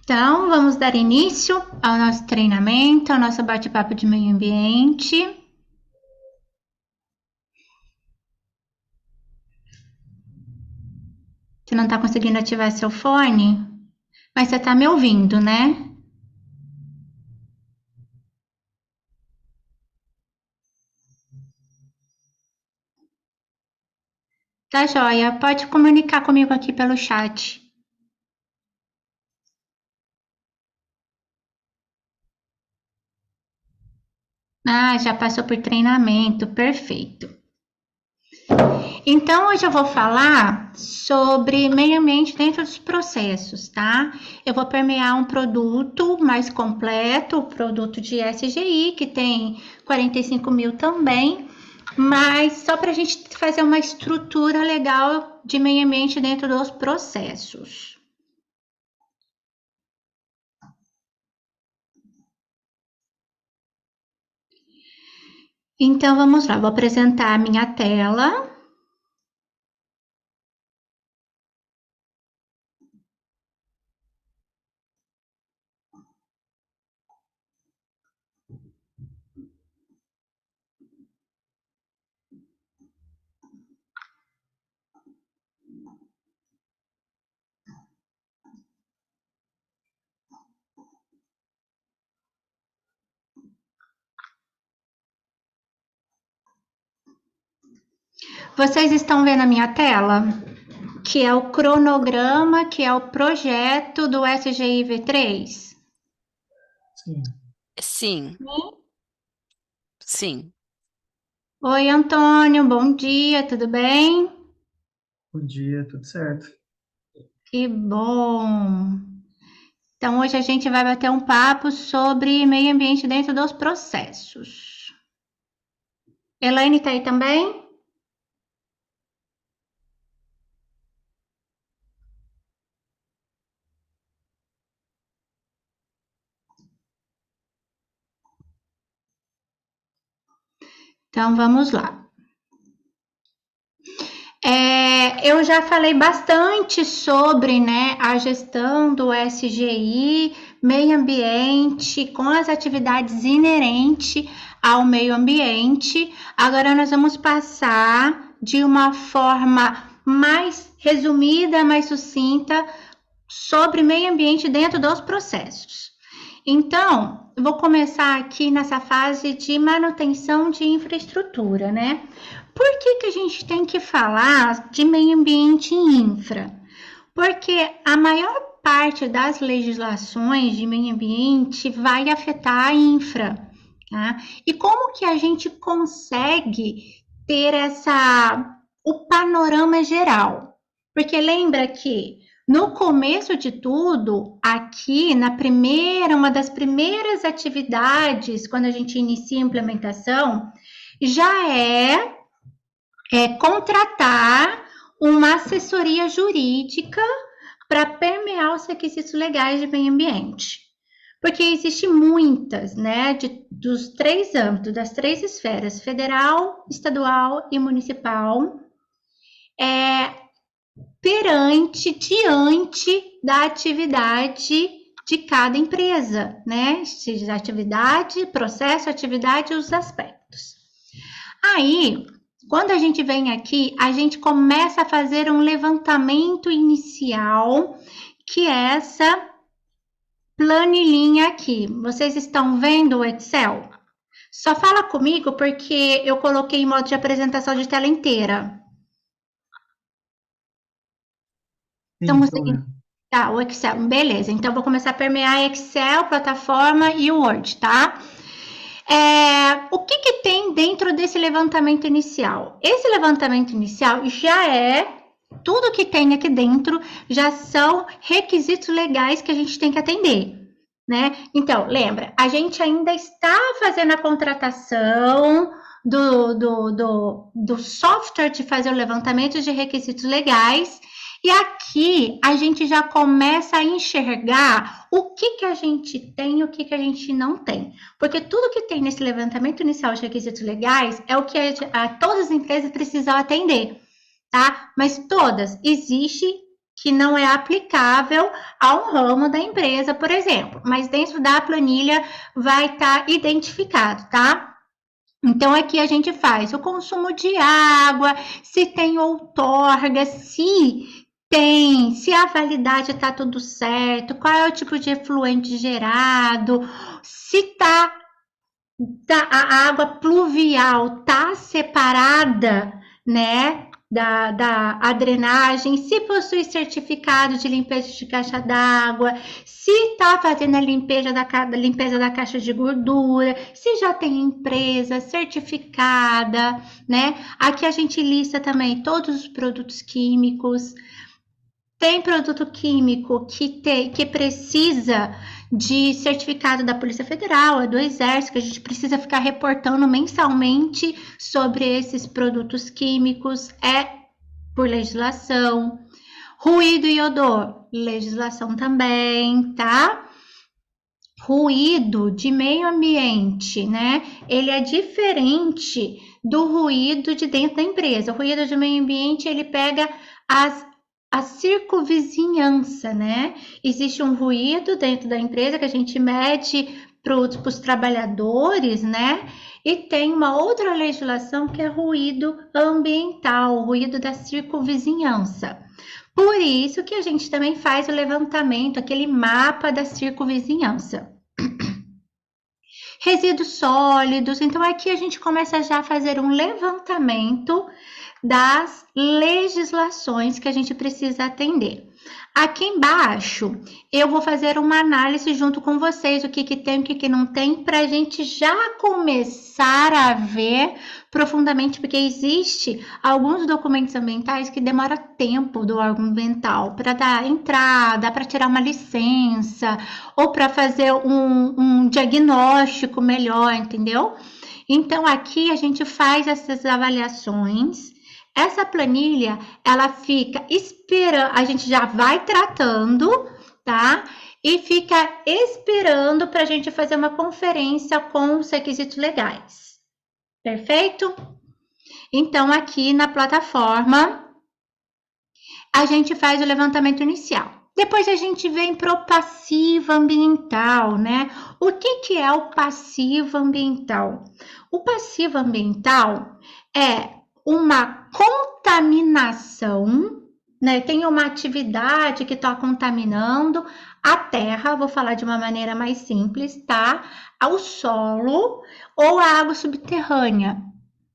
Então, vamos dar início ao nosso treinamento, ao nosso bate-papo de meio ambiente. Você não está conseguindo ativar seu fone? Mas você está me ouvindo, né? Tá joia, pode comunicar comigo aqui pelo chat. Ah, já passou por treinamento, perfeito. Então, hoje eu vou falar sobre meio ambiente dentro dos processos, tá? Eu vou permear um produto mais completo, o produto de SGI, que tem 45 mil também, mas só para a gente fazer uma estrutura legal de meio ambiente dentro dos processos. Então, vamos lá, vou apresentar a minha tela. Vocês estão vendo a minha tela? Que é o cronograma, que é o projeto do SGI-V3? Sim. Sim, sim. Oi, Antônio, bom dia, tudo bem? Bom dia, tudo certo? Que bom! Então, hoje a gente vai bater um papo sobre meio ambiente dentro dos processos. Elaine tá aí também? Então, vamos lá. Eu já falei bastante sobre, né, a gestão do SGI, meio ambiente, com as atividades inerentes ao meio ambiente. Agora nós vamos passar de uma forma mais resumida, mais sucinta, sobre meio ambiente dentro dos processos. Então, eu vou começar aqui nessa fase de manutenção de infraestrutura, né? Por que a gente tem que falar de meio ambiente e infra? Porque a maior parte das legislações de meio ambiente vai afetar a infra, tá? E como que a gente consegue ter o panorama geral? Porque lembra que no começo de tudo, aqui uma das primeiras atividades, quando a gente inicia a implementação, já contratar uma assessoria jurídica para permear os requisitos legais de meio ambiente. Porque existe muitas, né, dos três âmbitos, das três esferas, federal, estadual e municipal, diante da atividade de cada empresa, né? Seja atividade, processo, atividade e os aspectos. Aí, quando a gente vem aqui, a gente começa a fazer um levantamento inicial, que é essa planilhinha aqui. Vocês estão vendo o Excel? Só fala comigo porque eu coloquei em modo de apresentação de tela inteira. Sim, Estamos estou seguindo. vendo. Tá, o Excel. Beleza, então vou começar a permear Excel, plataforma e o Word, tá? O que tem dentro desse levantamento inicial? Esse levantamento inicial já tudo que tem aqui dentro já são requisitos legais que a gente tem que atender, né? Então, lembra, a gente ainda está fazendo a contratação do software de fazer o levantamento de requisitos legais. E aqui a gente já começa a enxergar o que a gente tem e o que a gente não tem. Porque tudo que tem nesse levantamento inicial de requisitos legais é o que todas as empresas precisam atender. tá? Mas todas, existe que não é aplicável a um ramo da empresa, por exemplo, mas dentro da planilha vai estar identificado, tá? Então, aqui a gente faz o consumo de água, se tem outorga, se a validade está tudo certo, qual é o tipo de efluente gerado, se a água pluvial tá separada, né, da drenagem, se possui certificado de limpeza de caixa d'água, se está fazendo a limpeza da caixa de gordura, se já tem empresa certificada, né? Aqui a gente lista também todos os produtos químicos. Tem produto químico que precisa de certificado da Polícia Federal, do Exército, que a gente precisa ficar reportando mensalmente sobre esses produtos químicos, é por legislação. Ruído e odor, legislação também, tá? Ruído de meio ambiente, né? Ele é diferente do ruído de dentro da empresa. O ruído de meio ambiente, ele pega a circunvizinhança, né? Existe um ruído dentro da empresa que a gente mede para os trabalhadores, né? E tem uma outra legislação que é ruído ambiental, ruído da circunvizinhança. Por isso que a gente também faz o levantamento, aquele mapa da circunvizinhança. Resíduos sólidos, então aqui a gente começa já a fazer um levantamento das legislações que a gente precisa atender. Aqui embaixo, eu vou fazer uma análise junto com vocês, o que tem, o que não tem, para a gente já começar a ver profundamente, porque existe alguns documentos ambientais que demora tempo do órgão ambiental para dar entrada, para tirar uma licença, ou para fazer um diagnóstico melhor, entendeu? Então, aqui a gente faz essas avaliações. Essa planilha, ela fica esperando, a gente já vai tratando, tá? E fica esperando para a gente fazer uma conferência com os requisitos legais. Perfeito? Então, aqui na plataforma, a gente faz o levantamento inicial. Depois a gente vem para o passivo ambiental, né? O que é o passivo ambiental? O passivo ambiental é uma contaminação, né? Tem uma atividade que está contaminando a terra, vou falar de uma maneira mais simples, tá? Ao solo ou a água subterrânea,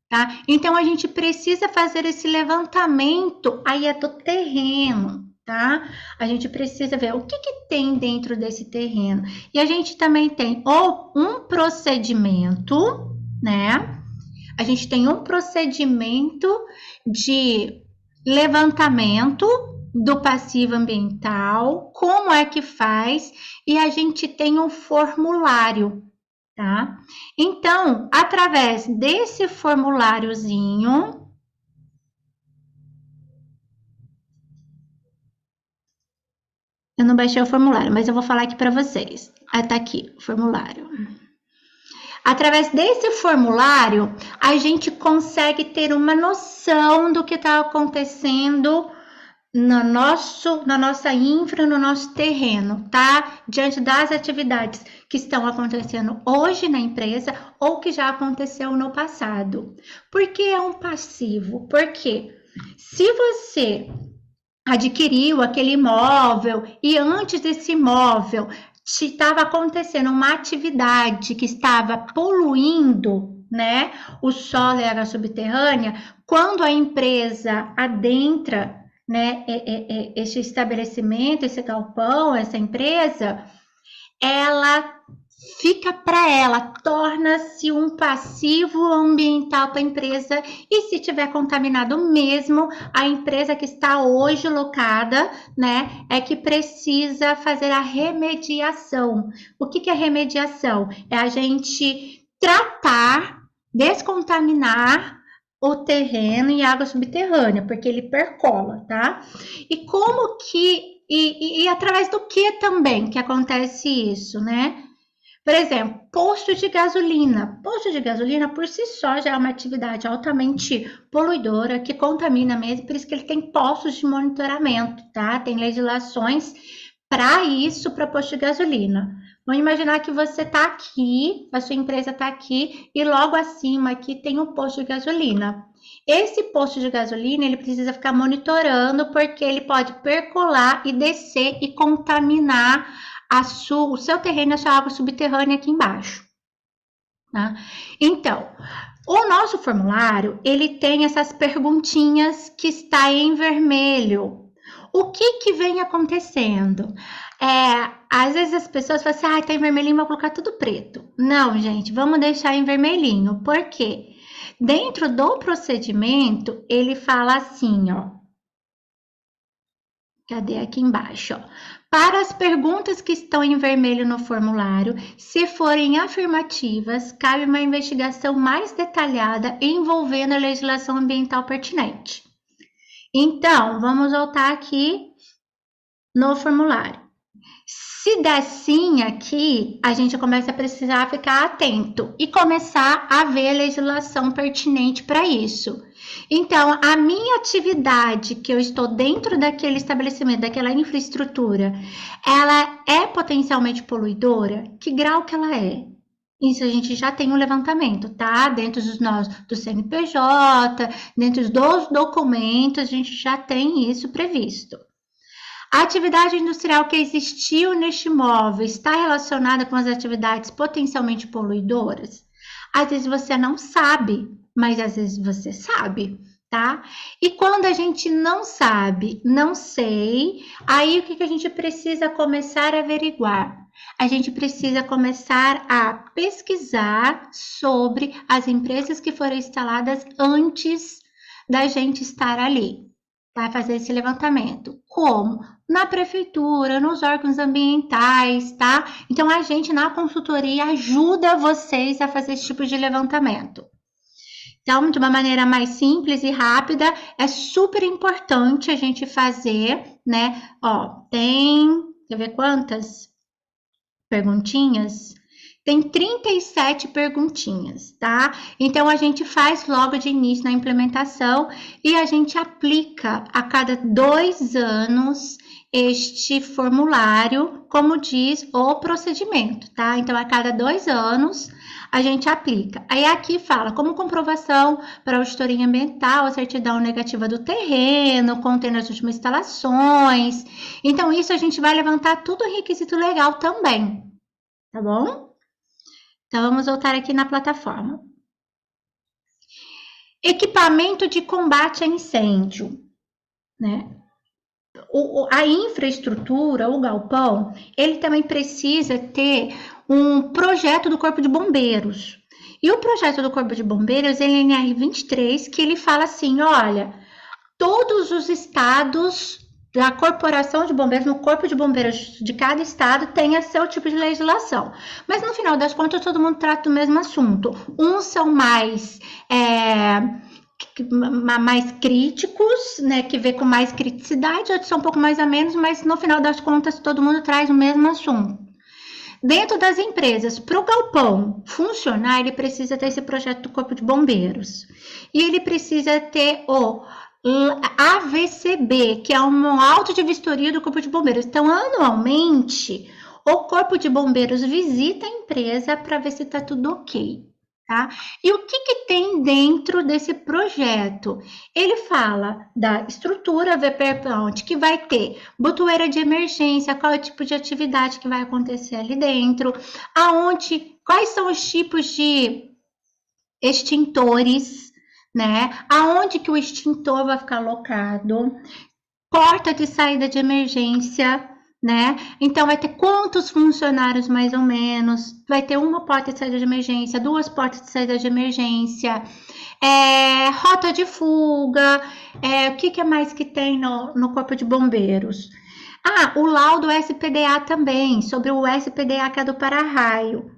tá? Então, a gente precisa fazer esse levantamento aí é do terreno, tá? A gente precisa ver o que tem dentro desse terreno. E a gente também tem ou um procedimento, né? A gente tem um procedimento de levantamento do passivo ambiental, como é que faz, e a gente tem um formulário, tá? Então, através desse formuláriozinho, eu não baixei o formulário, mas eu vou falar aqui para vocês. Ah, tá aqui o formulário. Através desse formulário, a gente consegue ter uma noção do que está acontecendo na nossa infra, no nosso terreno, tá? Diante das atividades que estão acontecendo hoje na empresa ou que já aconteceu no passado. Por que é um passivo? Porque se você adquiriu aquele imóvel e antes desse imóvel estava acontecendo uma atividade que estava poluindo, né, o solo e a água subterrânea, quando a empresa adentra, né, esse estabelecimento, esse galpão, essa empresa, ela fica para ela, torna-se um passivo ambiental para a empresa e se tiver contaminado mesmo, a empresa que está hoje locada, né, é que precisa fazer a remediação. O que é remediação? É a gente tratar, descontaminar o terreno e água subterrânea, porque ele percola, tá? E como que, e através do que também que acontece isso, né? Por exemplo, posto de gasolina. Posto de gasolina, por si só, já é uma atividade altamente poluidora, que contamina mesmo, por isso que ele tem postos de monitoramento, tá? Tem legislações para isso, para posto de gasolina. Vamos imaginar que você está aqui, a sua empresa está aqui, e logo acima aqui tem um posto de gasolina. Esse posto de gasolina, ele precisa ficar monitorando, porque ele pode percolar e descer e contaminar o seu terreno, a sua água subterrânea aqui embaixo. Tá? Então, o nosso formulário, ele tem essas perguntinhas que está em vermelho. O que vem acontecendo? Às vezes as pessoas falam assim, tá em vermelhinho, vou colocar tudo preto. Não, gente, vamos deixar em vermelhinho. Por quê? Dentro do procedimento, ele fala assim, ó. Cadê aqui embaixo, ó? Para as perguntas que estão em vermelho no formulário, se forem afirmativas, cabe uma investigação mais detalhada envolvendo a legislação ambiental pertinente. Então, vamos voltar aqui no formulário. Se der sim aqui, a gente começa a precisar ficar atento e começar a ver a legislação pertinente para isso. Então, a minha atividade que eu estou dentro daquele estabelecimento, daquela infraestrutura, ela é potencialmente poluidora? Que grau que ela é? Isso a gente já tem um levantamento, tá? Dentro do CNPJ, dentro dos documentos, a gente já tem isso previsto. A atividade industrial que existiu neste imóvel está relacionada com as atividades potencialmente poluidoras? Às vezes você não sabe, mas às vezes você sabe, tá? E quando a gente não sabe, não sei, aí o que a gente precisa começar a averiguar? A gente precisa começar a pesquisar sobre as empresas que foram instaladas antes da gente estar ali, tá? Fazer esse levantamento. Como? Na prefeitura, nos órgãos ambientais, tá? Então, a gente na consultoria ajuda vocês a fazer esse tipo de levantamento. Então, de uma maneira mais simples e rápida, é super importante a gente fazer, né? Ó, quer ver quantas perguntinhas? Tem 37 perguntinhas, tá? Então, a gente faz logo de início na implementação e a gente aplica a cada 2 anos este formulário, como diz o procedimento, tá? Então, a cada 2 anos a gente aplica. Aí aqui fala como comprovação para auditoria ambiental, a certidão negativa do terreno, contendo as últimas instalações. Então, isso a gente vai levantar tudo requisito legal também, tá bom? Então, vamos voltar aqui na plataforma. Equipamento de combate a incêndio, né? A infraestrutura, o galpão, ele também precisa ter um projeto do Corpo de Bombeiros. E o projeto do Corpo de Bombeiros, ele é em R23, que ele fala assim, olha, todos os estados da Corporação de Bombeiros, no Corpo de Bombeiros de cada estado, tem seu tipo de legislação. Mas, no final das contas, todo mundo trata do mesmo assunto. Uns são mais críticos, né, que vê com mais criticidade, outros são um pouco mais a menos, mas, no final das contas, todo mundo traz o mesmo assunto. Dentro das empresas, para o galpão funcionar, ele precisa ter esse projeto do Corpo de Bombeiros. E ele precisa ter o AVCB, que é um auto de vistoria do Corpo de Bombeiros. Então, anualmente, o Corpo de Bombeiros visita a empresa para ver se está tudo ok, tá? E o que tem dentro desse projeto? Ele fala da estrutura VPPONT, que vai ter botoeira de emergência, qual é o tipo de atividade que vai acontecer ali dentro, quais são os tipos de extintores, né? Aonde que o extintor vai ficar alocado, porta de saída de emergência, né? Então, vai ter quantos funcionários, mais ou menos? Vai ter uma porta de saída de emergência, 2 portas de saída de emergência, rota de fuga, o que mais que tem no Corpo de Bombeiros? O laudo SPDA também, sobre o SPDA que é do para-raio.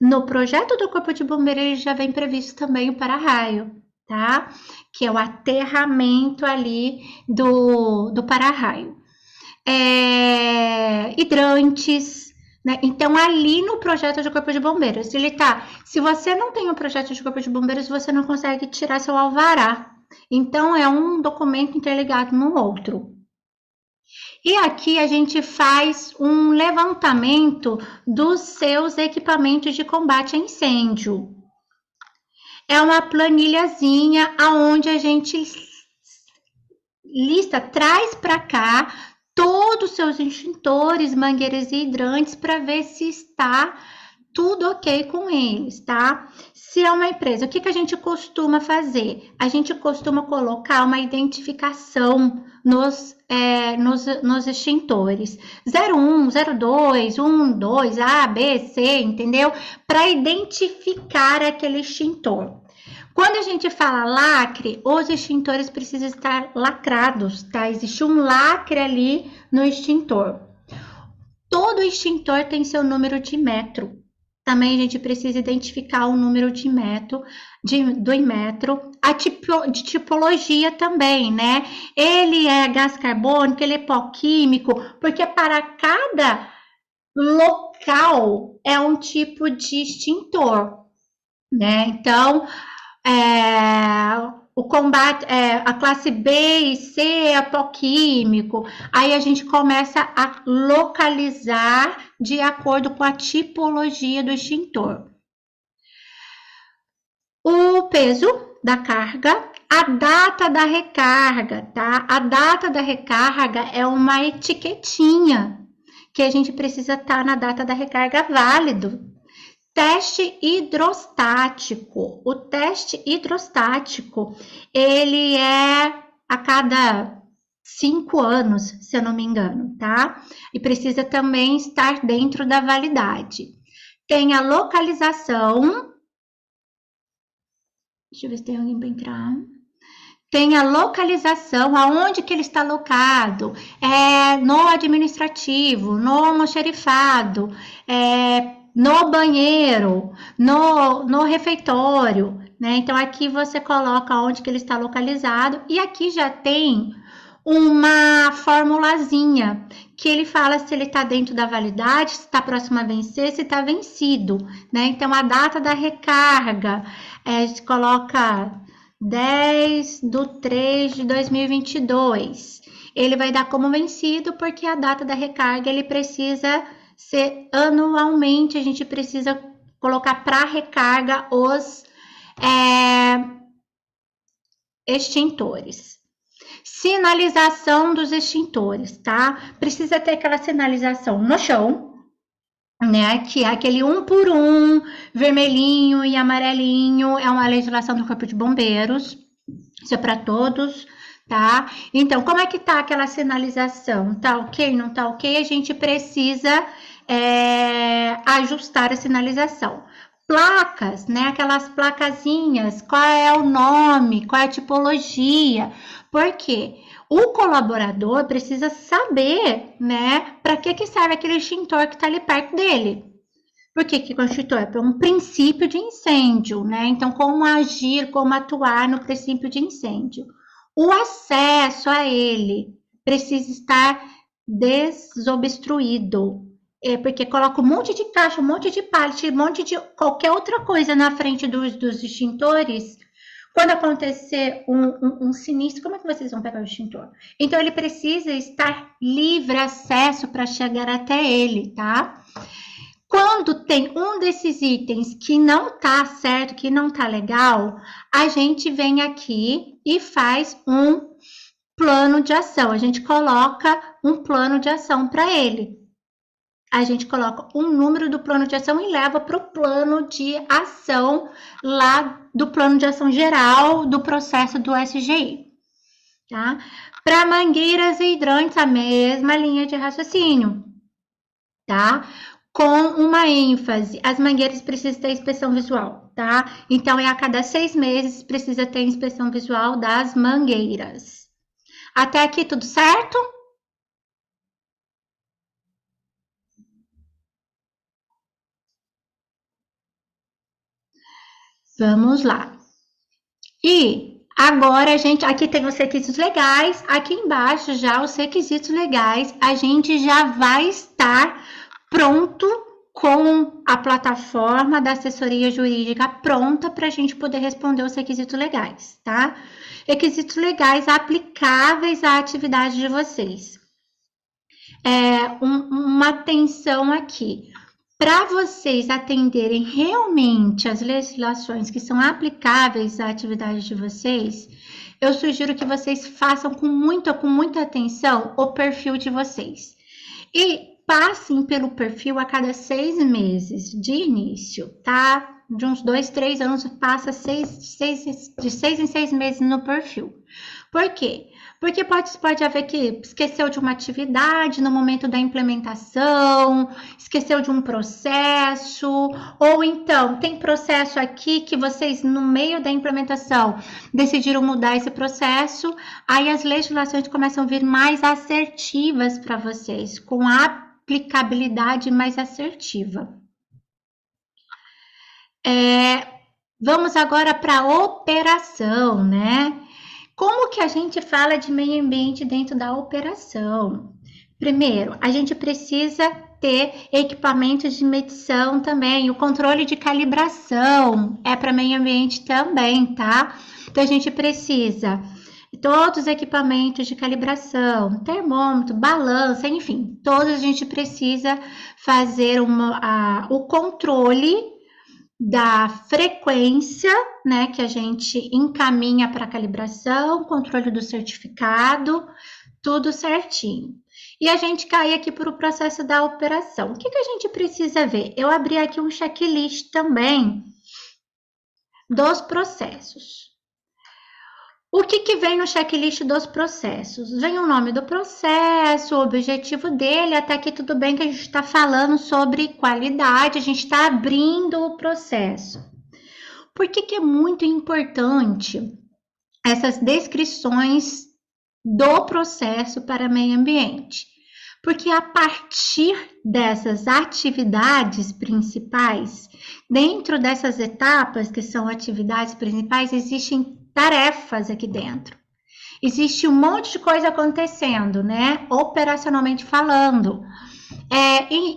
No projeto do Corpo de Bombeiros, ele já vem previsto também o para-raio, tá? Que é o aterramento ali do para-raio. Hidrantes, né? Então, ali no projeto de Corpo de Bombeiros, ele tá. Se você não tem um projeto de Corpo de Bombeiros, você não consegue tirar seu alvará. Então, é um documento interligado no outro. E aqui a gente faz um levantamento dos seus equipamentos de combate a incêndio. É uma planilhazinha aonde a gente lista, traz para cá todos os seus extintores, mangueiras e hidrantes para ver se está tudo ok com eles, tá? Se é uma empresa, o que a gente costuma fazer? A gente costuma colocar uma identificação nos extintores. 01, 02, 2, A, B, C, entendeu? Para identificar aquele extintor. Quando a gente fala lacre, os extintores precisam estar lacrados, tá? Existe um lacre ali no extintor. Todo extintor tem seu número de metro. Também a gente precisa identificar o número de metro, do metro, de tipologia também, né? Ele é gás carbônico, ele é pó químico, porque para cada local é um tipo de extintor, né? Então, o combate, a classe B e C é pó químico, aí a gente começa a localizar de acordo com a tipologia do extintor. O peso da carga, a data da recarga, tá? A data da recarga é uma etiquetinha que a gente precisa estar na data da recarga válido. Teste hidrostático. O teste hidrostático, ele é a cada 5 anos, se eu não me engano, tá? E precisa também estar dentro da validade. Tem a localização. Deixa eu ver se tem alguém para entrar. Tem a localização, aonde que ele está locado, no administrativo, no almoxarifado, no banheiro, no refeitório, né? Então, aqui você coloca onde que ele está localizado e aqui já tem uma formulazinha que ele fala se ele está dentro da validade, se está próximo a vencer, se está vencido, né? Então, a data da recarga, a gente coloca 10/3/2022. Ele vai dar como vencido porque a data da recarga ele precisa ser anualmente, a gente precisa colocar para recarga os extintores. Sinalização dos extintores, tá? Precisa ter aquela sinalização no chão, né? Que é aquele 1 por 1, vermelhinho e amarelinho, é uma legislação do Corpo de Bombeiros, isso é para todos, tá? Então, como é que tá aquela sinalização? Tá ok, não tá ok? A gente precisa ajustar a sinalização. Placas, né? Aquelas placazinhas, qual é o nome, qual é a tipologia? Porque o colaborador precisa saber, né? Para que serve aquele extintor que está ali perto dele. Por que o extintor? É para um princípio de incêndio, né? Então, como agir, como atuar no princípio de incêndio. O acesso a ele precisa estar desobstruído. Porque coloca um monte de caixa, um monte de pallet, um monte de qualquer outra coisa na frente dos extintores. Quando acontecer um sinistro, como é que vocês vão pegar o extintor? Então, ele precisa estar livre acesso para chegar até ele, tá? Quando tem um desses itens que não tá certo, que não tá legal, a gente vem aqui e faz um plano de ação. A gente coloca um plano de ação para ele. A gente coloca um número do plano de ação e leva para o plano de ação lá do plano de ação geral do processo do SGI, tá? Para mangueiras e hidrantes, a mesma linha de raciocínio, tá? Com uma ênfase, as mangueiras precisam ter inspeção visual, tá? Então, a cada 6 meses precisa ter inspeção visual das mangueiras. Até aqui tudo certo? Vamos lá. E agora a gente, aqui tem os requisitos legais, aqui embaixo já os requisitos legais, a gente já vai estar pronto, com a plataforma da assessoria jurídica pronta para a gente poder responder os requisitos legais, tá? Requisitos legais aplicáveis à atividade de vocês. Uma atenção aqui. Para vocês atenderem realmente as legislações que são aplicáveis à atividade de vocês, eu sugiro que vocês façam com muita atenção o perfil de vocês. E passem pelo perfil a cada 6 meses de início, tá? De uns 2, 3 anos, passa de 6 em 6 meses no perfil. Por quê? Porque pode haver que esqueceu de uma atividade no momento da implementação, esqueceu de um processo, ou então tem processo aqui que vocês, no meio da implementação, decidiram mudar esse processo, aí as legislações começam a vir mais assertivas para vocês, com a aplicabilidade mais assertiva. Vamos agora para a operação, né? Como que a gente fala de meio ambiente dentro da operação? Primeiro, a gente precisa ter equipamentos de medição também, o controle de calibração é para meio ambiente também, tá? Então, a gente precisa todos os equipamentos de calibração, termômetro, balança, enfim, todos a gente precisa fazer o controle da frequência, né, que a gente encaminha para a calibração, controle do certificado, tudo certinho. E a gente cai aqui para o processo da operação. O que a gente precisa ver? Eu abri aqui um checklist também dos processos. O que vem no checklist dos processos? Vem o nome do processo, o objetivo dele, até aqui tudo bem que a gente está falando sobre qualidade, a gente está abrindo o processo. Por que é muito importante essas descrições do processo para meio ambiente? Porque a partir dessas atividades principais, dentro dessas etapas que são atividades principais, existem tarefas aqui dentro. Existe um monte de coisa acontecendo, né? Operacionalmente falando.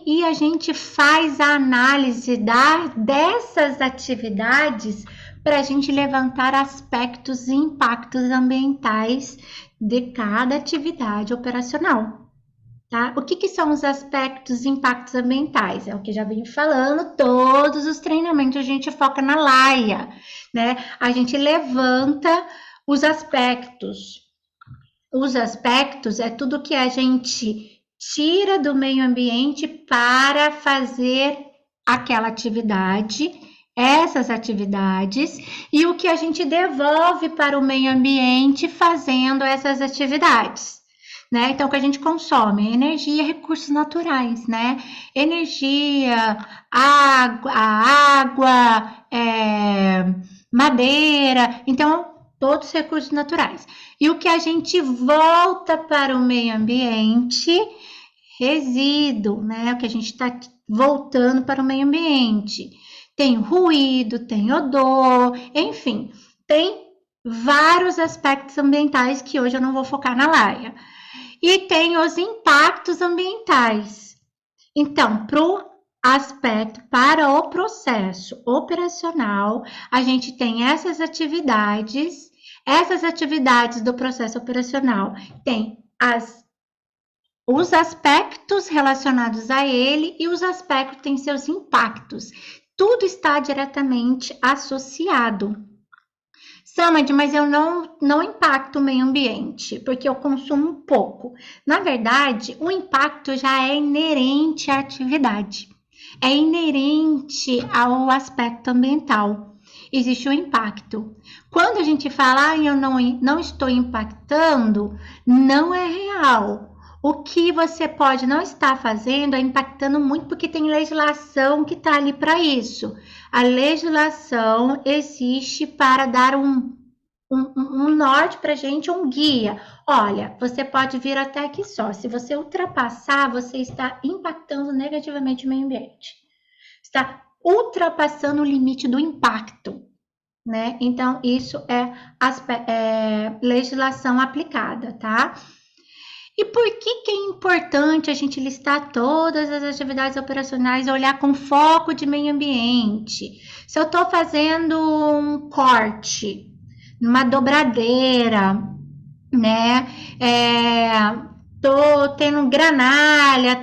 E a gente faz a análise dessas atividades para a gente levantar aspectos e impactos ambientais de cada atividade operacional. Tá? O que são os aspectos e impactos ambientais? É o que já vim falando, todos os treinamentos a gente foca na laia, né? A gente levanta os aspectos. Os aspectos é tudo que a gente tira do meio ambiente para fazer aquela atividade, essas atividades, e o que a gente devolve para o meio ambiente fazendo essas atividades. Né? Então, o que a gente consome? Energia e recursos naturais, né? Energia, água, madeira, então, todos os recursos naturais. E o que a gente volta para o meio ambiente? Resíduo, né? O que a gente está voltando para o meio ambiente. Tem ruído, tem odor, enfim, tem vários aspectos ambientais que hoje eu não vou focar na laia. E tem os impactos ambientais. Então, para o processo operacional, a gente tem essas atividades do processo operacional tem os aspectos relacionados a ele e os aspectos têm seus impactos. Tudo está diretamente associado. Samad, mas eu não impacto o meio ambiente, porque eu consumo pouco. Na verdade, o impacto já é inerente à atividade. É inerente ao aspecto ambiental. Existe o impacto. Quando a gente fala, eu não estou impactando, não é real. O que você pode não estar fazendo é impactando muito, porque tem legislação que está ali para isso. A legislação existe para dar um norte para a gente, um guia. Olha, você pode vir até aqui só. Se você ultrapassar, você está impactando negativamente o meio ambiente. Está ultrapassando o limite do impacto, né? Então, isso é legislação aplicada, tá? E por que é importante a gente listar todas as atividades operacionais e olhar com foco de meio ambiente? Se eu estou fazendo um corte, uma dobradeira, né? Tô tendo granalha,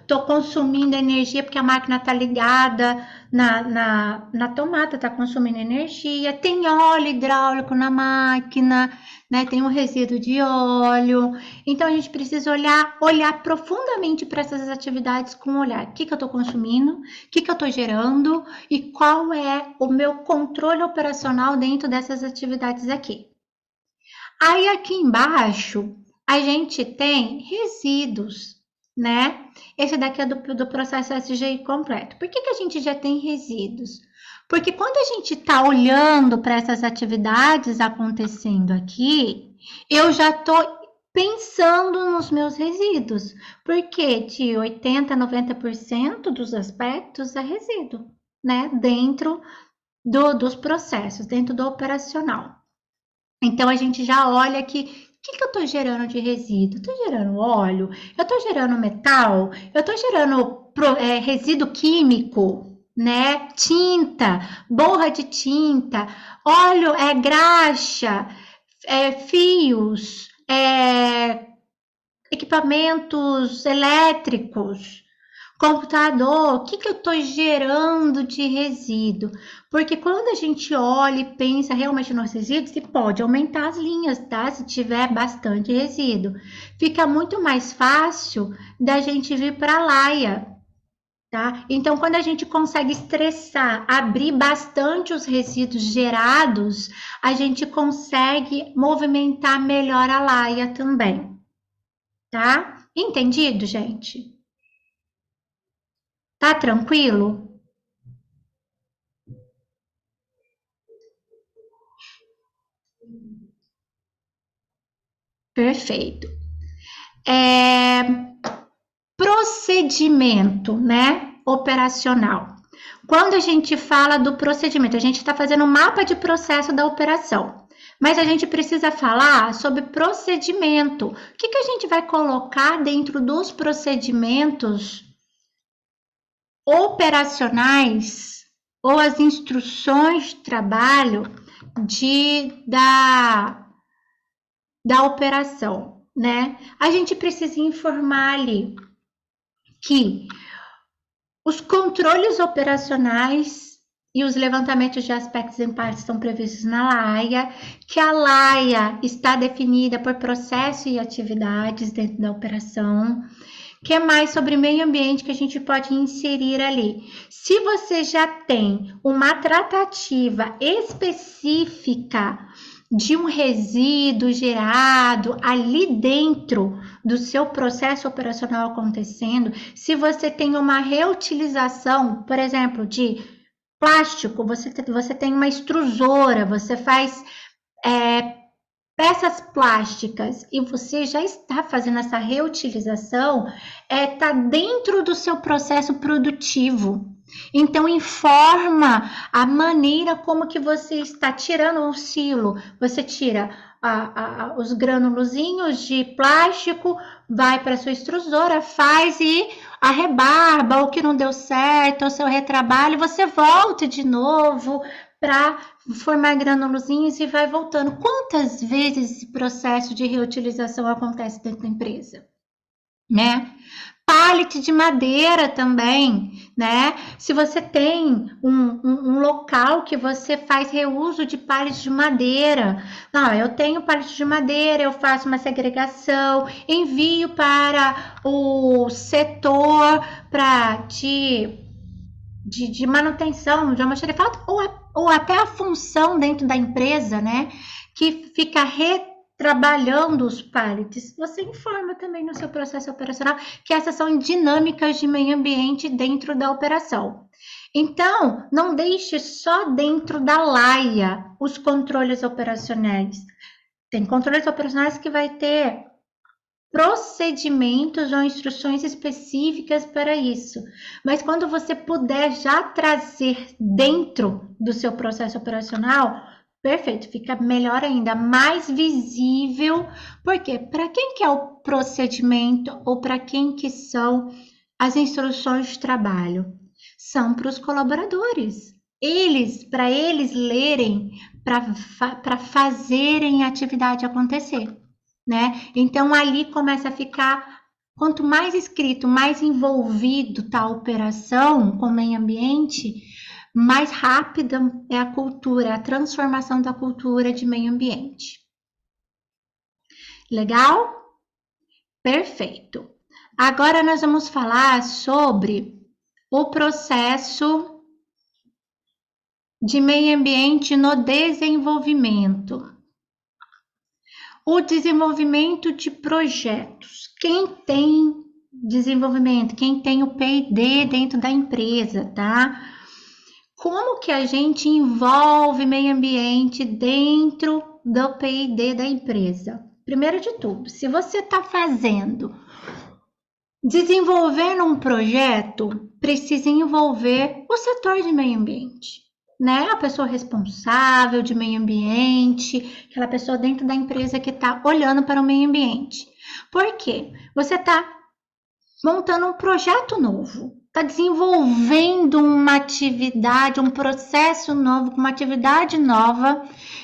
tô consumindo energia porque a máquina tá ligada na tomada, tá consumindo energia. Tem óleo hidráulico na máquina, né? Tem um resíduo de óleo. Então a gente precisa olhar profundamente para essas atividades com um olhar. O que eu tô consumindo? O que eu tô gerando? E qual é o meu controle operacional dentro dessas atividades aqui? Aí aqui embaixo a gente tem resíduos, né? Esse daqui é do processo SGI completo. Por que a gente já tem resíduos? Porque quando a gente está olhando para essas atividades acontecendo aqui, eu já estou pensando nos meus resíduos, porque de 80% a 90% dos aspectos é resíduo, né? Dentro dos processos, dentro do operacional. Então a gente já olha aqui, o que eu estou gerando de resíduo? Estou gerando óleo? Eu estou gerando metal? Eu estou gerando resíduo químico, né? Tinta, borra de tinta, óleo, graxa, fios, equipamentos elétricos, computador, o que eu estou gerando de resíduo? Porque quando a gente olha e pensa realmente nos resíduos, se pode aumentar as linhas, tá? Se tiver bastante resíduo. Fica muito mais fácil da gente vir para a laia, tá? Então, quando a gente consegue estressar, abrir bastante os resíduos gerados, a gente consegue movimentar melhor a laia também, tá? Entendido, gente? Tá tranquilo? Perfeito. Procedimento, né? Operacional. Quando a gente fala do procedimento, a gente está fazendo um mapa de processo da operação. Mas a gente precisa falar sobre procedimento. O que a gente vai colocar dentro dos procedimentos operacionais ou as instruções de trabalho da operação, né? A gente precisa informar ali que os controles operacionais e os levantamentos de aspectos em parte estão previstos na laia, que a laia está definida por processo e atividades dentro da operação. Que é mais sobre meio ambiente que a gente pode inserir ali? Se você já tem uma tratativa específica de um resíduo gerado ali dentro do seu processo operacional acontecendo, se você tem uma reutilização, por exemplo, de plástico, você tem uma extrusora, você faz peças plásticas e você já está fazendo essa reutilização, está dentro do seu processo produtivo. Então, informa a maneira como que você está tirando o silo. Você tira os granulozinhos de plástico, vai para a sua extrusora, faz e a rebarba, o que não deu certo, o seu retrabalho, você volta de novo para formar granulozinhos e vai voltando. Quantas vezes esse processo de reutilização acontece dentro da empresa? Né? Pallet de madeira também, né? Se você tem um local que você faz reuso de pallet de madeira, não, eu tenho pallet de madeira, eu faço uma segregação, envio para o setor de manutenção de almoxarifado ou até a função dentro da empresa, né? Que fica retrabalhando os pallets. Você informa também no seu processo operacional que essas são dinâmicas de meio ambiente dentro da operação. Então, não deixe só dentro da laia os controles operacionais. Tem controles operacionais que vai ter procedimentos ou instruções específicas para isso. Mas quando você puder já trazer dentro do seu processo operacional, Perfeito, fica melhor ainda, mais visível, porque para quem que é o procedimento ou para quem que são as instruções de trabalho? São para os colaboradores. Para eles lerem, para fazerem a atividade acontecer, né? Então ali começa a ficar, quanto mais escrito, mais envolvido tá a operação com o meio ambiente, mais rápida é a cultura, a transformação da cultura de meio ambiente. Legal? Perfeito. Agora nós vamos falar sobre o processo de meio ambiente no desenvolvimento. O desenvolvimento de projetos. Quem tem desenvolvimento, quem tem o P&D dentro da empresa, tá? Como que a gente envolve meio ambiente dentro do P&D da empresa? Primeiro de tudo, se você está desenvolvendo um projeto, precisa envolver o setor de meio ambiente, né? A pessoa responsável de meio ambiente, aquela pessoa dentro da empresa que está olhando para o meio ambiente. Por quê? Você está montando um projeto novo, está desenvolvendo uma atividade, um processo novo, uma atividade nova.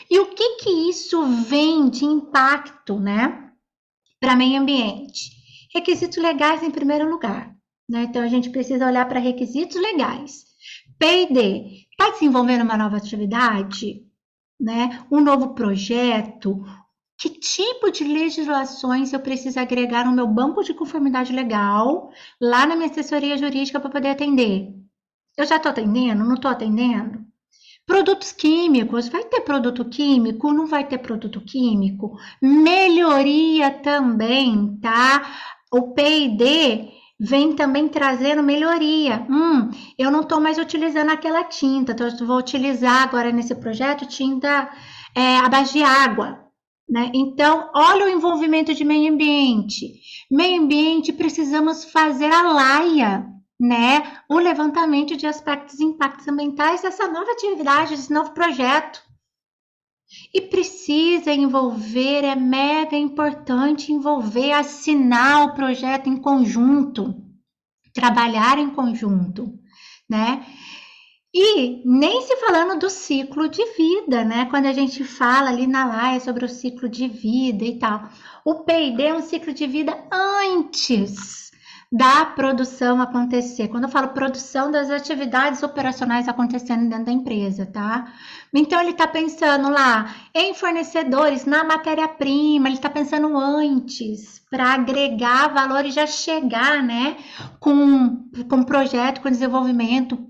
E o que isso vem de impacto, né, para meio ambiente? Requisitos legais em primeiro lugar, né? Então a gente precisa olhar para requisitos legais. P&D, está desenvolvendo uma nova atividade, né? Um novo projeto. Que tipo de legislações eu preciso agregar no meu banco de conformidade legal, lá na minha assessoria jurídica para poder atender? Eu já estou atendendo? Não estou atendendo? Produtos químicos, vai ter produto químico? Não vai ter produto químico? Melhoria também, tá? O P&D vem também trazendo melhoria. Eu não estou mais utilizando aquela tinta, então eu vou utilizar agora nesse projeto tinta à base de água. Né? Então, olha o envolvimento de meio ambiente. Meio ambiente, precisamos fazer a laia, né? O levantamento de aspectos e impactos ambientais dessa nova atividade, desse novo projeto. E precisa envolver, é mega importante envolver, assinar o projeto em conjunto, trabalhar em conjunto, né? E nem se falando do ciclo de vida, né? Quando a gente fala ali na laia sobre o ciclo de vida e tal. O P&D é um ciclo de vida antes da produção acontecer. Quando eu falo produção, das atividades operacionais acontecendo dentro da empresa, tá? Então ele está pensando lá em fornecedores, na matéria-prima, ele está pensando antes para agregar valor e já chegar, né? Com projeto, com desenvolvimento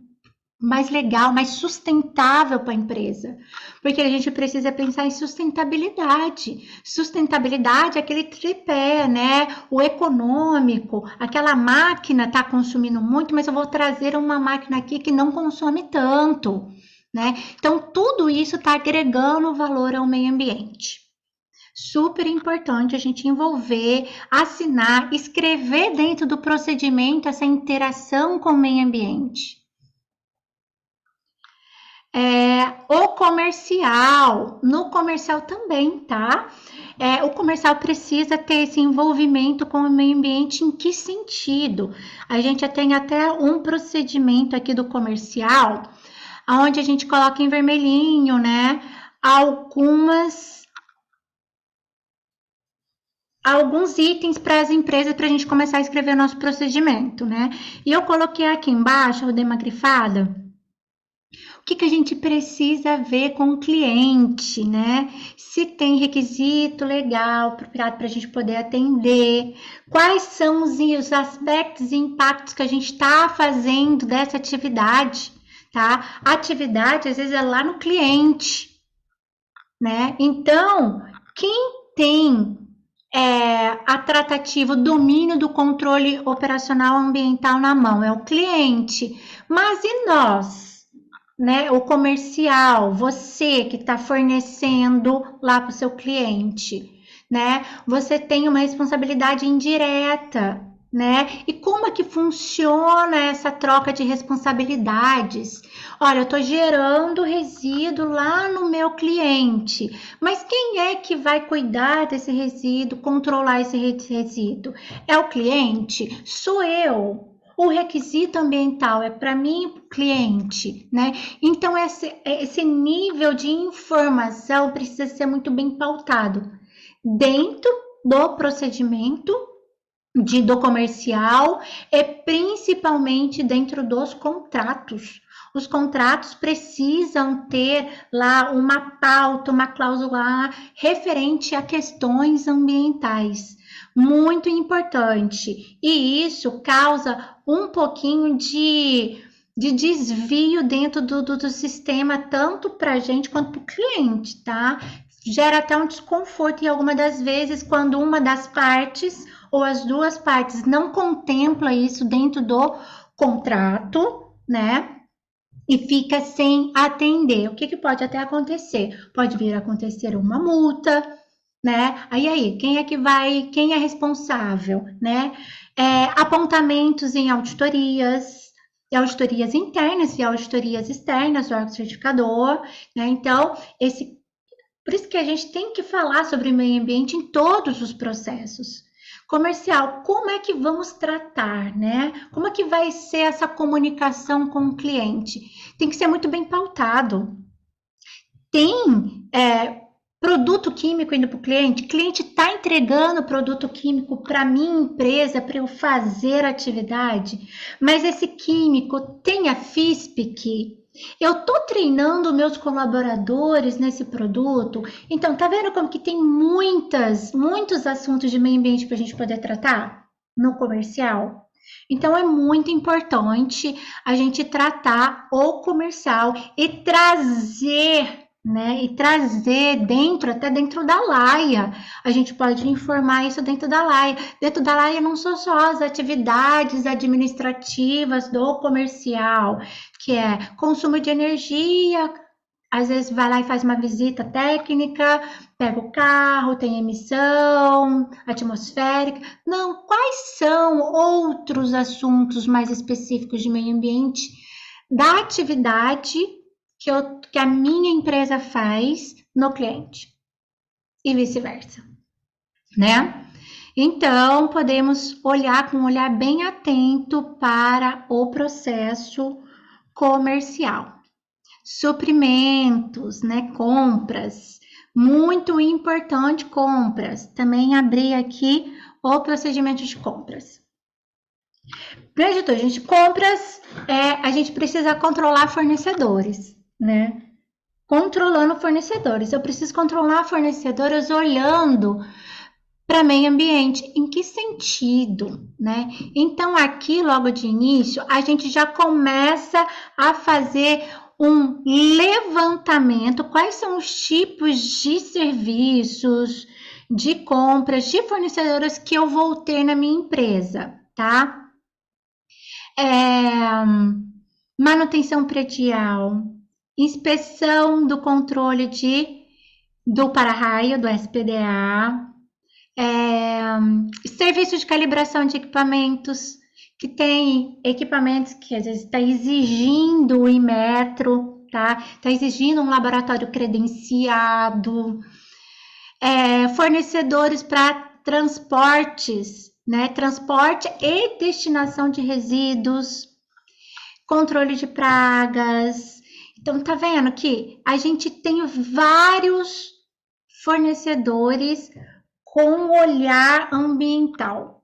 mais legal, mais sustentável para a empresa. Porque a gente precisa pensar em sustentabilidade. Sustentabilidade é aquele tripé, né? O econômico, aquela máquina está consumindo muito, mas eu vou trazer uma máquina aqui que não consome tanto, né? Então, tudo isso está agregando valor ao meio ambiente. Super importante a gente envolver, assinar, escrever dentro do procedimento essa interação com o meio ambiente. O comercial, no comercial também, tá? O comercial precisa ter esse envolvimento com o meio ambiente. Em que sentido? A gente tem até um procedimento aqui do comercial, onde a gente coloca em vermelhinho, né? Alguns itens para as empresas para a gente começar a escrever o nosso procedimento, né? E eu coloquei aqui embaixo, eu dei uma grifada. O que a gente precisa ver com o cliente, né? Se tem requisito legal, apropriado para a gente poder atender, quais são os aspectos e impactos que a gente está fazendo dessa atividade, tá? A atividade, às vezes, é lá no cliente, né? Então, quem tem a tratativa, o domínio do controle operacional ambiental na mão é o cliente, mas e nós? Né, o comercial, você que está fornecendo lá para o seu cliente, né? Você tem uma responsabilidade indireta, né? E como é que funciona essa troca de responsabilidades? Olha, eu estou gerando resíduo lá no meu cliente, mas quem é que vai cuidar desse resíduo, controlar esse resíduo? É o cliente? Sou eu. O requisito ambiental é para mim e para o cliente, né? Então, esse nível de informação precisa ser muito bem pautado dentro do procedimento do comercial e principalmente dentro dos contratos. Os contratos precisam ter lá uma pauta, uma cláusula referente a questões ambientais. Muito importante. E isso causa um pouquinho de desvio dentro do sistema, tanto para a gente quanto para o cliente, tá? Gera até um desconforto e algumas das vezes, quando uma das partes ou as duas partes não contempla isso dentro do contrato, né? E fica sem atender. O que pode até acontecer? Pode vir a acontecer uma multa, né? Aí, quem é responsável, né? Apontamentos em auditorias, e auditorias internas e auditorias externas do órgão certificador, né? Então, por isso que a gente tem que falar sobre meio ambiente em todos os processos. Comercial, como é que vamos tratar, né? Como é que vai ser essa comunicação com o cliente? Tem que ser muito bem pautado. Tem produto químico indo para o cliente está entregando produto químico para minha empresa para eu fazer atividade, mas esse químico tem a FISPIC. Eu estou treinando meus colaboradores nesse produto. Então, tá vendo como que tem muitos assuntos de meio ambiente para a gente poder tratar no comercial? Então, é muito importante a gente tratar o comercial e trazer, né? E trazer até dentro da laia. A gente pode informar isso dentro da laia. Dentro da laia não são só as atividades administrativas do comercial, que é consumo de energia, às vezes vai lá e faz uma visita técnica, pega o carro, tem emissão atmosférica. Não, quais são outros assuntos mais específicos de meio ambiente da atividade que a minha empresa faz no cliente? E vice-versa, né? Então, podemos olhar com um olhar bem atento para o processo comercial. Suprimentos, né? Compras. Muito importante, compras. Também abri aqui o procedimento de compras. Grande editor, gente, compras, a gente precisa controlar fornecedores, né? Controlando fornecedores. Eu preciso controlar fornecedores olhando para meio ambiente. Em que sentido, né? Então, aqui, logo de início, a gente já começa a fazer um levantamento, quais são os tipos de serviços, de compras, de fornecedores que eu vou ter na minha empresa, tá? Manutenção predial, inspeção do controle do para-raio, do SPDA, serviço de calibração de equipamentos, que tem equipamentos que às vezes está exigindo o Inmetro, tá? Está exigindo um laboratório credenciado, fornecedores para transportes, né? Transporte e destinação de resíduos, controle de pragas. Então, tá vendo que a gente tem vários fornecedores com olhar ambiental.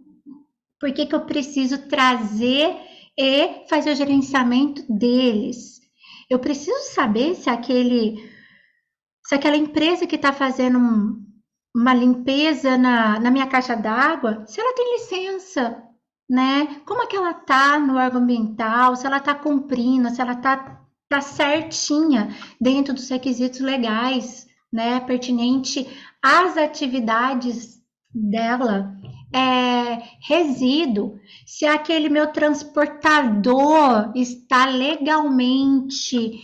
Por que eu preciso trazer e fazer o gerenciamento deles? Eu preciso saber se aquela empresa que está fazendo uma limpeza na minha caixa d'água, se ela tem licença, né? Como é que ela está no órgão ambiental, se ela está cumprindo, se ela está certinha dentro dos requisitos legais, né? Pertinente às atividades dela. Resíduo, se aquele meu transportador está legalmente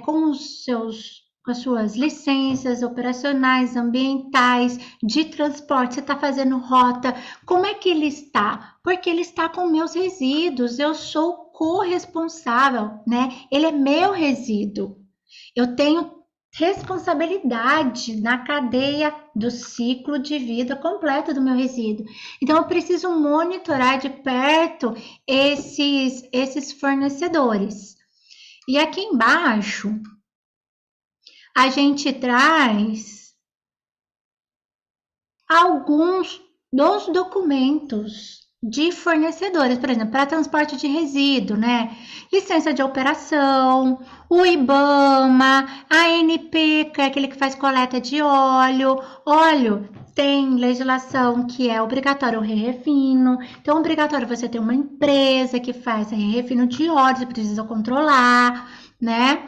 com as suas licenças operacionais, ambientais, de transporte, você está fazendo rota, como é que ele está? Porque ele está com meus resíduos, eu sou corresponsável, né? Ele é meu resíduo. Eu tenho responsabilidade na cadeia do ciclo de vida completo do meu resíduo. Então, eu preciso monitorar de perto esses fornecedores. E aqui embaixo, a gente traz alguns dos documentos de fornecedores, por exemplo, para transporte de resíduo, né? Licença de operação, o IBAMA, a ANP, que é aquele que faz coleta de óleo. Óleo tem legislação que é obrigatório o re-refino, então é obrigatório você ter uma empresa que faz re-refino de óleo, você precisa controlar, né?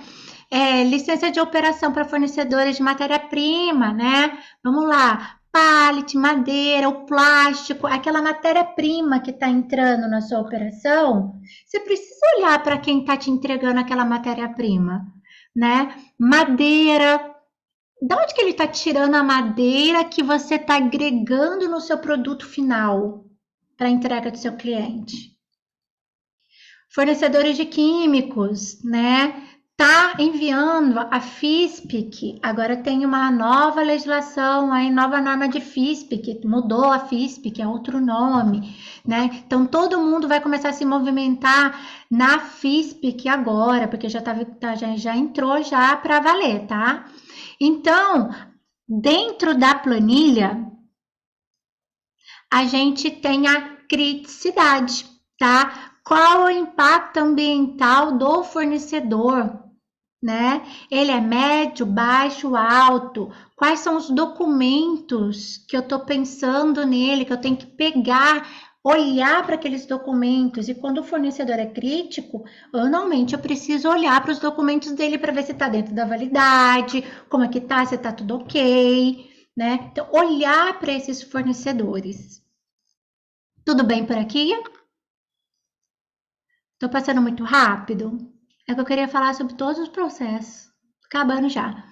Licença de operação para fornecedores de matéria-prima, né? Vamos lá, pallet, madeira, o plástico, aquela matéria-prima que está entrando na sua operação, você precisa olhar para quem está te entregando aquela matéria-prima, né? Madeira, de onde que ele está tirando a madeira que você está agregando no seu produto final para entrega do seu cliente? Fornecedores de químicos, né? Tá enviando a FISPIC, agora tem uma nova legislação, aí nova norma de FISPIC, mudou a FISPIC, é outro nome, né? Então todo mundo vai começar a se movimentar na FISPIC agora, porque já entrou já para valer, tá? Então, dentro da planilha, a gente tem a criticidade, tá? Qual o impacto ambiental do fornecedor, né? Ele é médio, baixo, alto? Quais são os documentos que eu estou pensando nele, que eu tenho que pegar, olhar para aqueles documentos? E quando o fornecedor é crítico, anualmente eu preciso olhar para os documentos dele para ver se está dentro da validade, como é que tá, se está tudo ok, né? Então, olhar para esses fornecedores. Tudo bem por aqui? Estou passando muito rápido? É que eu queria falar sobre todos os processos. Acabando já.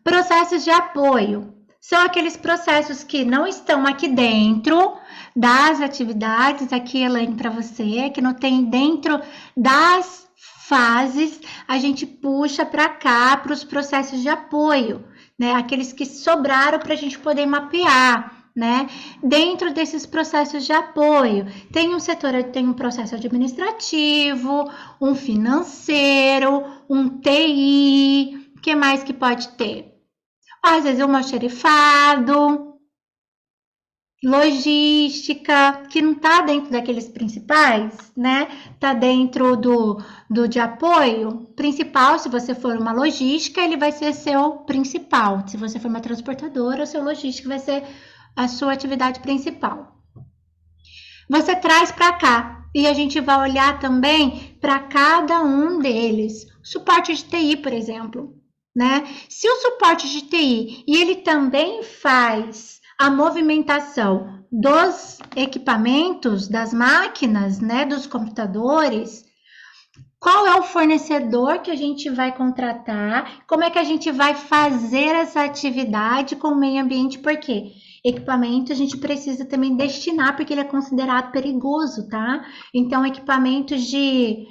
Processos de apoio. São aqueles processos que não estão aqui dentro das atividades, aqui, Elaine, para você, que não tem dentro das fases, a gente puxa para cá, para os processos de apoio, né? Aqueles que sobraram para a gente poder mapear. Né? Dentro desses processos de apoio, tem um processo administrativo, um financeiro, um TI, o que mais que pode ter? Às vezes um almoxerifado, logística, que não está dentro daqueles principais, né? Está dentro do de apoio principal. Se você for uma logística, ele vai ser seu principal. Se você for uma transportadora, o seu logística vai ser a sua atividade principal. Você traz para cá e a gente vai olhar também para cada um deles. Suporte de TI, por exemplo, né? Se o suporte de TI e ele também faz a movimentação dos equipamentos, das máquinas, né, dos computadores, qual é o fornecedor que a gente vai contratar? Como é que a gente vai fazer essa atividade com o meio ambiente? Por quê? Equipamento a gente precisa também destinar, porque ele é considerado perigoso, tá? Então, equipamentos de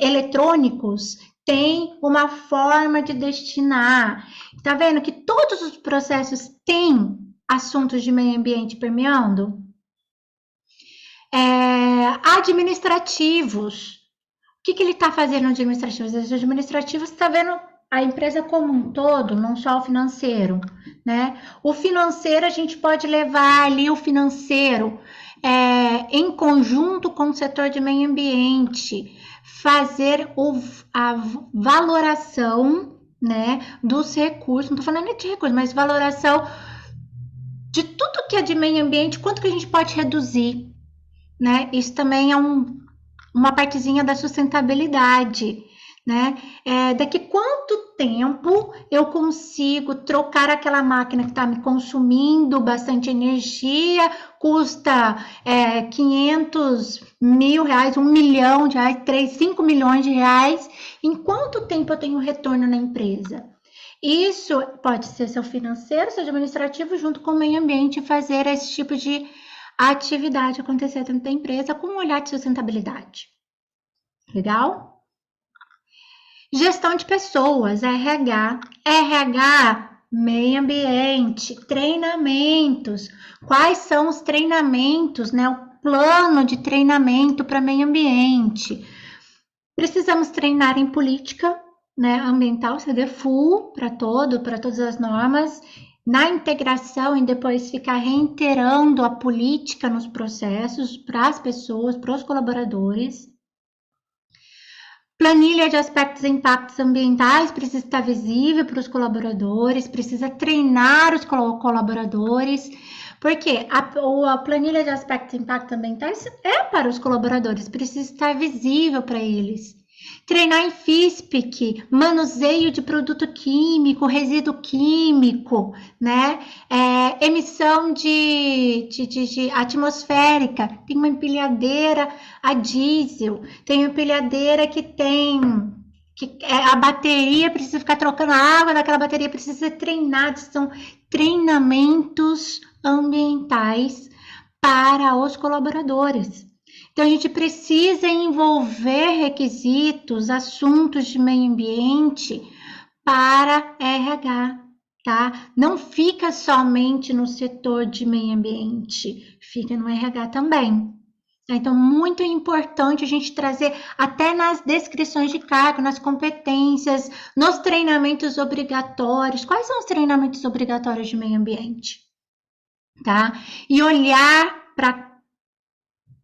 eletrônicos tem uma forma de destinar. Tá vendo que todos os processos têm assuntos de meio ambiente permeando? Administrativos. O que ele está fazendo administrativos? Os administrativos está vendo a empresa como um todo, não só o financeiro, né? O financeiro, a gente pode levar ali o financeiro em conjunto com o setor de meio ambiente, fazer a valoração, né, dos recursos, não estou falando nem de recursos, mas valoração de tudo que é de meio ambiente, quanto que a gente pode reduzir, né? Isso também é uma partezinha da sustentabilidade, né? Daqui quanto tempo eu consigo trocar aquela máquina que está me consumindo bastante energia, custa 500 mil reais, 1 milhão de reais, 5 milhões de reais, em quanto tempo eu tenho retorno na empresa? Isso pode ser seu financeiro, seu administrativo, junto com o meio ambiente, fazer esse tipo de atividade acontecer dentro da empresa com um olhar de sustentabilidade. Legal? Gestão de pessoas, RH. RH, meio ambiente, treinamentos. Quais são os treinamentos, né? O plano de treinamento para meio ambiente. Precisamos treinar em política, né, ambiental, CDFU, para todas as normas, na integração e depois ficar reiterando a política nos processos para as pessoas, para os colaboradores. Planilha de aspectos e impactos ambientais precisa estar visível para os colaboradores, precisa treinar os colaboradores, porque a planilha de aspectos e impactos ambientais é para os colaboradores, precisa estar visível para eles. Treinar em FISPIC, manuseio de produto químico, resíduo químico, né? Emissão de atmosférica. Tem uma empilhadeira a diesel, tem uma empilhadeira que a bateria precisa ficar trocando a água daquela bateria, precisa ser treinado. São treinamentos ambientais para os colaboradores. Então, a gente precisa envolver requisitos, assuntos de meio ambiente para RH, tá? Não fica somente no setor de meio ambiente, fica no RH também. Então, muito importante a gente trazer até nas descrições de cargo, nas competências, nos treinamentos obrigatórios. Quais são os treinamentos obrigatórios de meio ambiente? Tá? E olhar para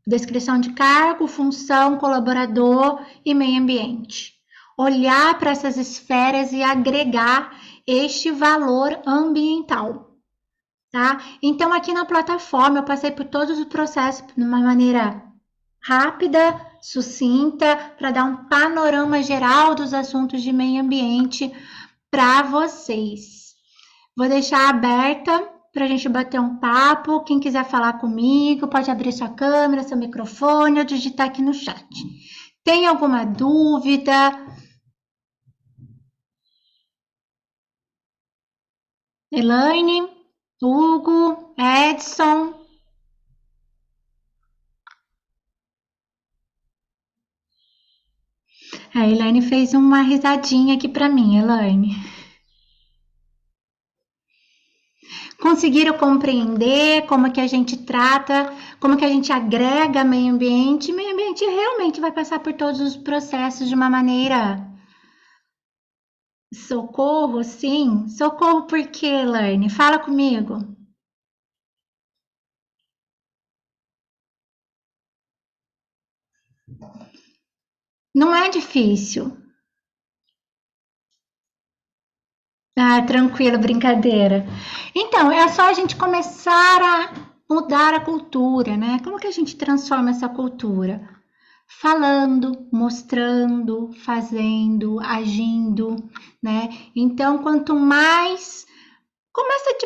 descrição de cargo, função, colaborador e meio ambiente. Olhar para essas esferas e agregar este valor ambiental, tá? Então, aqui na plataforma, eu passei por todos os processos de uma maneira rápida, sucinta, para dar um panorama geral dos assuntos de meio ambiente para vocês. Vou deixar aberta para a gente bater um papo. Quem quiser falar comigo, pode abrir sua câmera, seu microfone ou digitar aqui no chat. Tem alguma dúvida? Elaine, Hugo, Edson. A Elaine fez uma risadinha aqui para mim, Elaine. Conseguiram compreender como que a gente trata, como que a gente agrega meio ambiente? Meio ambiente realmente vai passar por todos os processos de uma maneira... Socorro, sim. Socorro por quê, Elaine? Fala comigo. Não é difícil. Ah, tranquilo, brincadeira. Então, é só a gente começar a mudar a cultura, né? Como que a gente transforma essa cultura? Falando, mostrando, fazendo, agindo, né? Então, quanto mais... Começa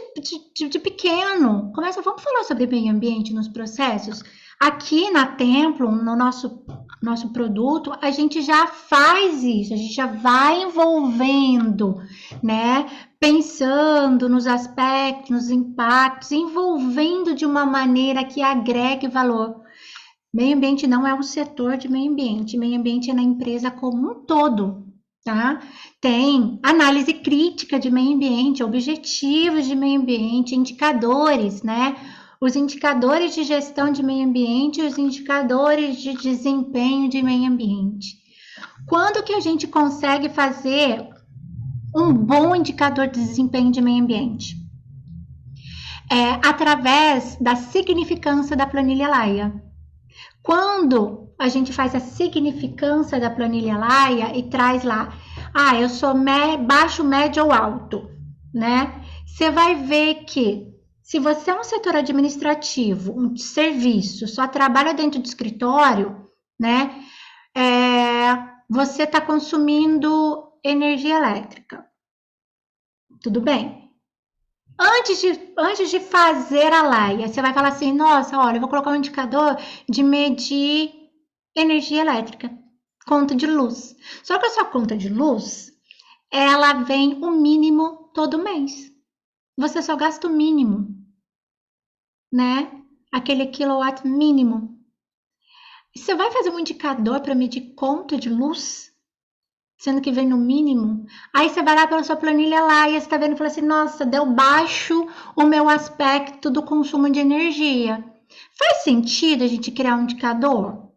de pequeno, vamos falar sobre meio ambiente nos processos. Aqui na Templo, no nosso produto, a gente já faz isso, a gente já vai envolvendo, né? Pensando nos aspectos, nos impactos, envolvendo de uma maneira que agregue valor. Meio ambiente não é um setor de meio ambiente é na empresa como um todo, tá? Tem análise crítica de meio ambiente, objetivos de meio ambiente, indicadores, né? Os indicadores de gestão de meio ambiente e os indicadores de desempenho de meio ambiente. Quando que a gente consegue fazer um bom indicador de desempenho de meio ambiente? Através da significância da planilha Laia. Quando a gente faz a significância da planilha Laia e traz lá, eu sou baixo, médio ou alto, né? Você vai ver que se você é um setor administrativo, um serviço, só trabalha dentro do escritório, né? Você está consumindo energia elétrica. Tudo bem. Antes de fazer a laia, você vai falar assim, nossa, olha, eu vou colocar um indicador de medir energia elétrica, conta de luz. Só que a sua conta de luz, ela vem o mínimo todo mês. Você só gasta o mínimo, né? Aquele quilowatt mínimo. E você vai fazer um indicador para medir conta de luz, sendo que vem no mínimo? Aí você vai lá pela sua planilha lá e você está vendo e fala assim, nossa, deu baixo o meu aspecto do consumo de energia. Faz sentido a gente criar um indicador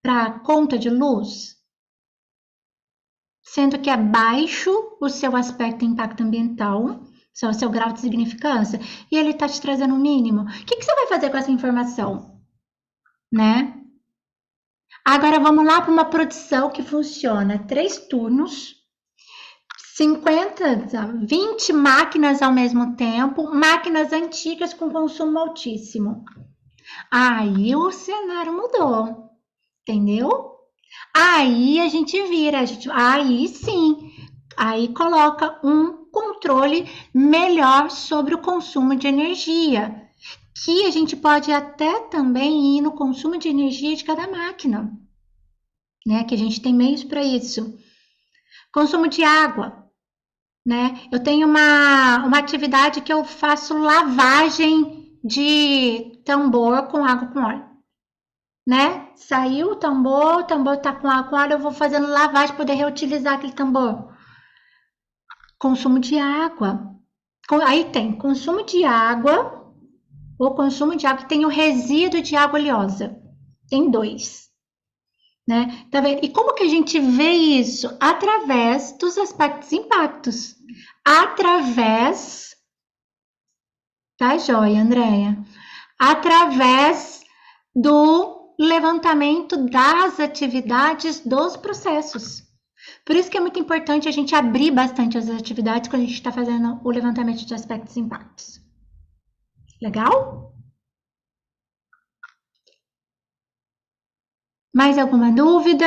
para conta de luz? Sendo que é baixo o seu aspecto impacto ambiental, o seu grau de significância, e ele está te trazendo o mínimo. O que você vai fazer com essa informação? Né? Agora vamos lá para uma produção que funciona 3 turnos, 50, 20 máquinas ao mesmo tempo, máquinas antigas com consumo altíssimo. Aí o cenário mudou, entendeu? Aí a gente vira, aí sim, aí coloca um controle melhor sobre o consumo de energia, que a gente pode até também ir no consumo de energia de cada máquina, né? Que a gente tem meios para isso. Consumo de água, né? Eu tenho uma atividade que eu faço lavagem de tambor com água com óleo, né? Saiu o tambor tá com água com óleo, eu vou fazendo lavagem para poder reutilizar aquele tambor. Consumo de água. Aí tem consumo de água, ou consumo de água que tem o resíduo de água oleosa. Tem 2. Né? Tá vendo? E como que a gente vê isso? Através dos aspectos impactos. Através. Tá joia, Andréia? Através do levantamento das atividades dos processos. Por isso que é muito importante a gente abrir bastante as atividades quando a gente está fazendo o levantamento de aspectos e impactos. Legal? Mais alguma dúvida?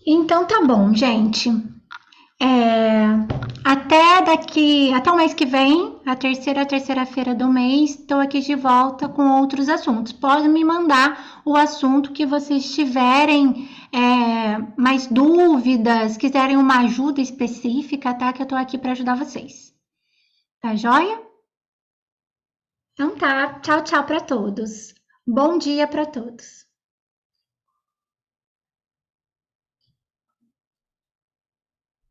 Então tá bom, gente. Até o mês que vem, a terceira-feira do mês, estou aqui de volta com outros assuntos. Pode me mandar o assunto que vocês tiverem mais dúvidas, quiserem uma ajuda específica, tá? Que eu estou aqui para ajudar vocês. Tá joia? Então tá, tchau, tchau para todos. Bom dia para todos.